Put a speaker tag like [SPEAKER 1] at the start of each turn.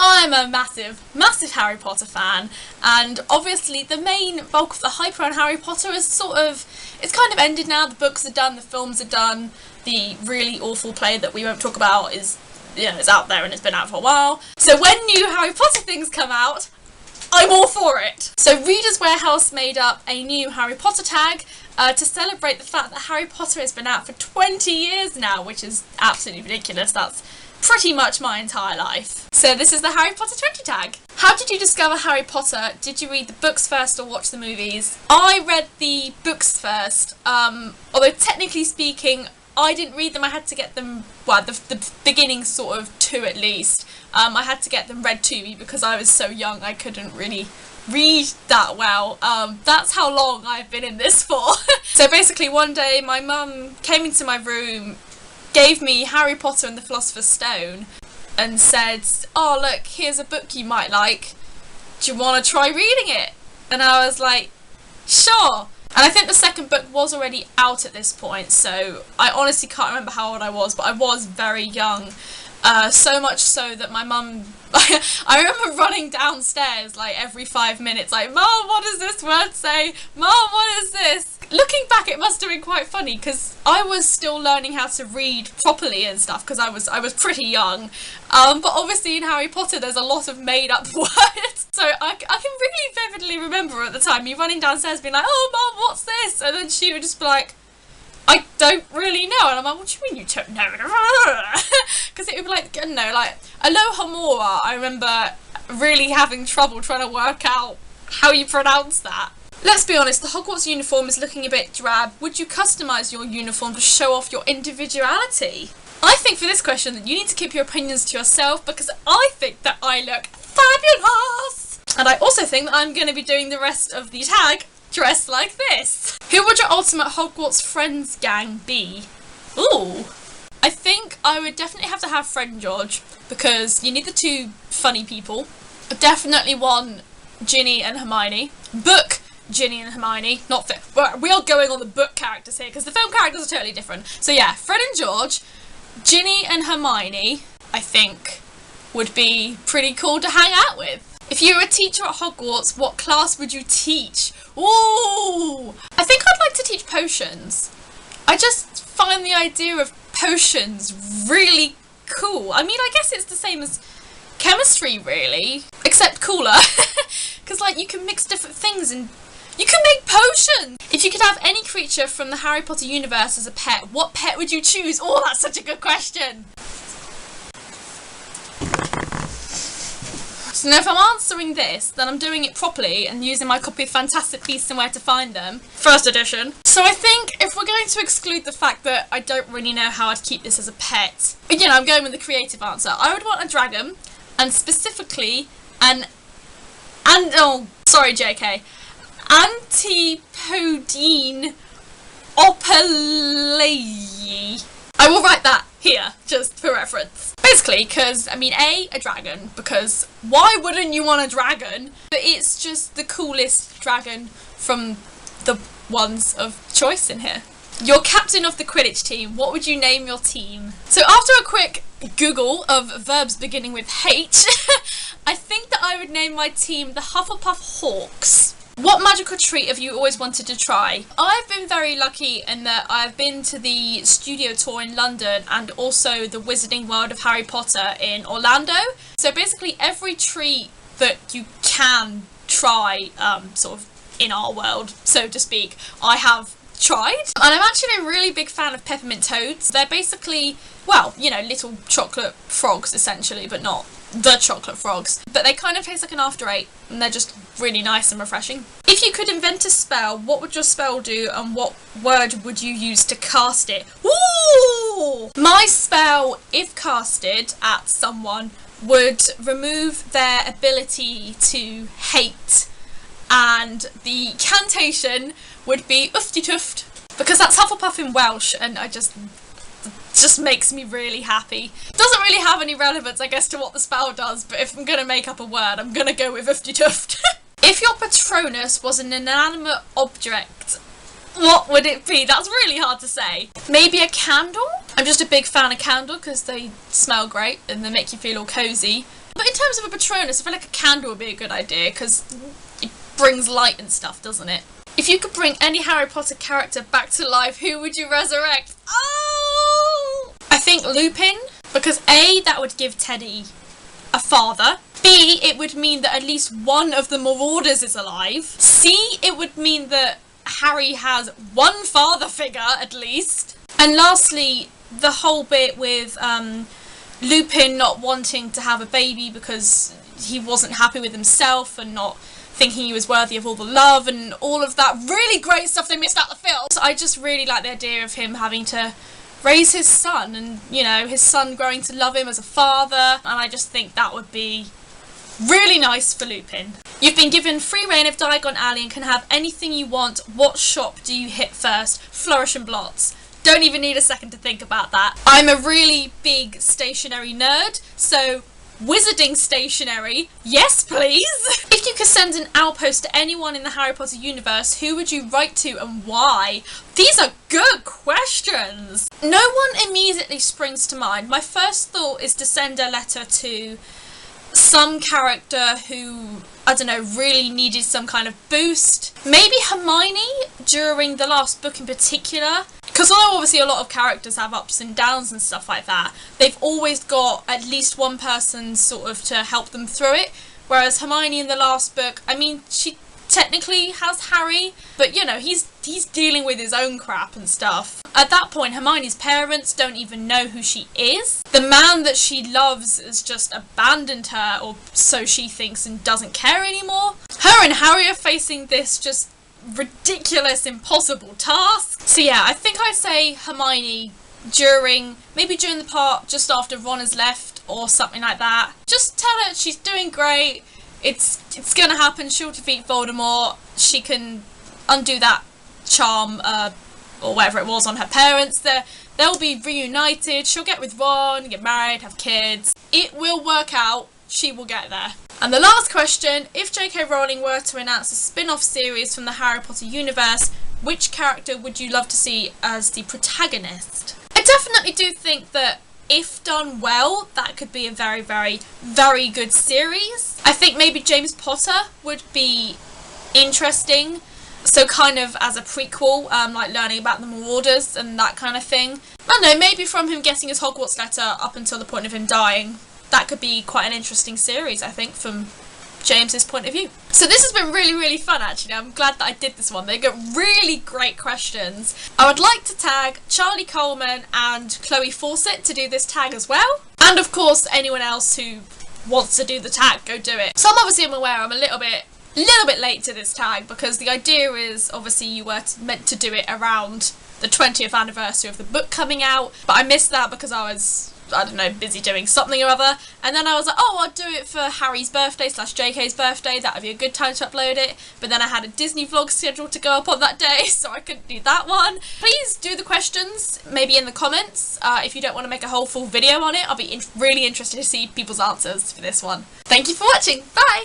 [SPEAKER 1] I'm a massive Harry Potter fan, and obviously the main bulk of the hype around Harry Potter is it's kind of ended now. The books are done, the films are done, the really awful play that we won't talk about is, it's out there and it's been out for a while. So when new Harry Potter things come out, I'm all for it. So Reader's Warehouse made up a new Harry Potter tag to celebrate the fact that Harry Potter has been out for 20 years now, which is absolutely ridiculous. That's pretty much my entire life. So this is the Harry Potter 20 tag. How did you discover Harry Potter? Did you read the books first or watch the movies? I read the books first, although technically speaking I didn't read them. I had to get them, well, the beginning sort of two at least. I had to get them read to me because I was so young I couldn't really read that well. That's how long I've been in this for. So basically one day my mum came into my room, gave me Harry Potter and the Philosopher's Stone and said, oh look, here's a book you might like, do you want to try reading it? And I was like, sure. And I think the second book was already out at this point, so I honestly can't remember how old I was, but I was very young. So much so that my mum, I remember running downstairs like every 5 minutes like, Mum, what does this word say? Mum, what is this? Looking back it must have been quite funny because I was still learning how to read properly and stuff because I was pretty young. But obviously in Harry Potter there's a lot of made up words. So I can really vividly remember at the time me running downstairs being like, oh Mum, what's this? And then she would just be like, I don't really know. And I'm like, what do you mean you don't know? Because it would be like, I don't know, like Alohomora, I remember really having trouble trying to work out how you pronounce that. Let's be honest, the Hogwarts uniform is looking a bit drab. Would you customise your uniform to show off your individuality? I think for this question that you need to keep your opinions to yourself because I think that I look fabulous! And I also think that I'm going to be doing the rest of the tag dressed like this. Who would your ultimate Hogwarts Friends Gang be? Ooh. I think I would definitely have to have Fred George because you need the two funny people. I definitely want Ginny and Hermione. Book Ginny and Hermione, not fit. We are going on the book characters here because the film characters are totally different. So yeah, Fred and George, Ginny and Hermione, I think would be pretty cool to hang out with. If you were a teacher at Hogwarts, what class would you teach? Ooh! I think I'd like to teach potions. I just find the idea of potions really cool. I mean, I guess it's the same as chemistry really, except cooler. Because like you can mix different things and you can make potions! If you could have any creature from the Harry Potter universe as a pet, what pet would you choose? Oh, that's such a good question! So now if I'm answering this, then I'm doing it properly and using my copy of Fantastic Beasts and Where to Find Them, first edition. So I think if we're going to exclude the fact that I don't really know how I'd keep this as a pet, again, I'm going with the creative answer. I would want a dragon, and specifically oh, sorry JK, Antipodine opalei. I will write that here, just for reference. Basically, because, I mean, a dragon, because why wouldn't you want a dragon? But it's just the coolest dragon from the ones of choice in here. You're captain of the Quidditch team. What would you name your team? So after a quick Google of verbs beginning with H, I think that I would name my team the Hufflepuff Hawks. What magical treat have you always wanted to try? I've been very lucky in that I've been to the studio tour in London and also the Wizarding World of Harry Potter in Orlando. So basically every treat that you can try, sort of in our world, so to speak, I have tried. And I'm actually a really big fan of peppermint toads. They're basically, well, you know, little chocolate frogs essentially, but not the chocolate frogs. But they kind of taste like an after eight and they're just really nice and refreshing. If you could invent a spell, what would your spell do and what word would you use to cast it? Ooh! My spell, if casted at someone, would remove their ability to hate, and the cantation would be Ufty Tuft, because that's Hufflepuff in Welsh and I just makes me really happy. Doesn't really have any relevance, I guess, to what the spell does, but if I'm going to make up a word, I'm going to go with Ufty Tuft. If your Patronus was an inanimate object, what would it be? That's really hard to say. Maybe a candle? I'm just a big fan of candle because they smell great and they make you feel all cosy. But in terms of a Patronus, I feel like a candle would be a good idea, because it brings light and stuff, doesn't it? If you could bring any Harry Potter character back to life, who would you resurrect? Oh! I think Lupin, because A, that would give Teddy a father. B, it would mean that at least one of the Marauders is alive. C, it would mean that Harry has one father figure, at least. And lastly, the whole bit with Lupin not wanting to have a baby because he wasn't happy with himself and not thinking he was worthy of all the love and all of that really great stuff they missed out the film. So I just really like the idea of him having to raise his son and, you know, his son growing to love him as a father, and I just think that would be really nice for Lupin. You've been given free reign of Diagon Alley and can have anything you want. What shop do you hit first? Flourish and Blots. Don't even need a second to think about that. I'm a really big stationery nerd, so wizarding stationery, yes please! If you could send an outpost to anyone in the Harry Potter universe, who would you write to and why? These are good questions! No one immediately springs to mind. My first thought is to send a letter to some character who, I don't know, really needed some kind of boost. Maybe Hermione during the last book in particular. Because although obviously a lot of characters have ups and downs and stuff like that, they've always got at least one person sort of to help them through it. Whereas Hermione in the last book, I mean, she technically has Harry, but you know, he's dealing with his own crap and stuff. At that point, Hermione's parents don't even know who she is. The man that she loves has just abandoned her, or so she thinks, and doesn't care anymore. Her and Harry are facing this just ridiculous, impossible task. So yeah, I think I'd say Hermione maybe during the part just after Ron has left or something like that. Just tell her she's doing great. It's gonna happen. She'll defeat Voldemort. She can undo that charm or whatever it was on her parents. They'll be reunited. She'll get with Ron, get married, have kids. It will work out. She will get there. And the last question, if J.K. Rowling were to announce a spin-off series from the Harry Potter universe, which character would you love to see as the protagonist? I definitely do think that if done well, that could be a very, very, very good series. I think maybe James Potter would be interesting. So kind of as a prequel, like learning about the Marauders and that kind of thing. I don't know, maybe from him getting his Hogwarts letter up until the point of him dying. That could be quite an interesting series, I think, from James's point of view. So this has been really, really fun, actually. I'm glad that I did this one. They got really great questions. I would like to tag Charlie Coleman and Chloe Fawcett to do this tag as well. And of course, anyone else who wants to do the tag, go do it. So I'm aware I'm a little bit late to this tag, because the idea is obviously you were meant to do it around the 20th anniversary of the book coming out, but I missed that because I was, I don't know, busy doing something or other. And then I was like, oh, I'll do it for Harry's birthday / JK's birthday. That would be a good time to upload it. But then I had a Disney vlog scheduled to go up on that day, so I couldn't do that one. Please do the questions, maybe in the comments. If you don't want to make a whole full video on it, I'll be really interested to see people's answers for this one. Thank you for watching. Bye!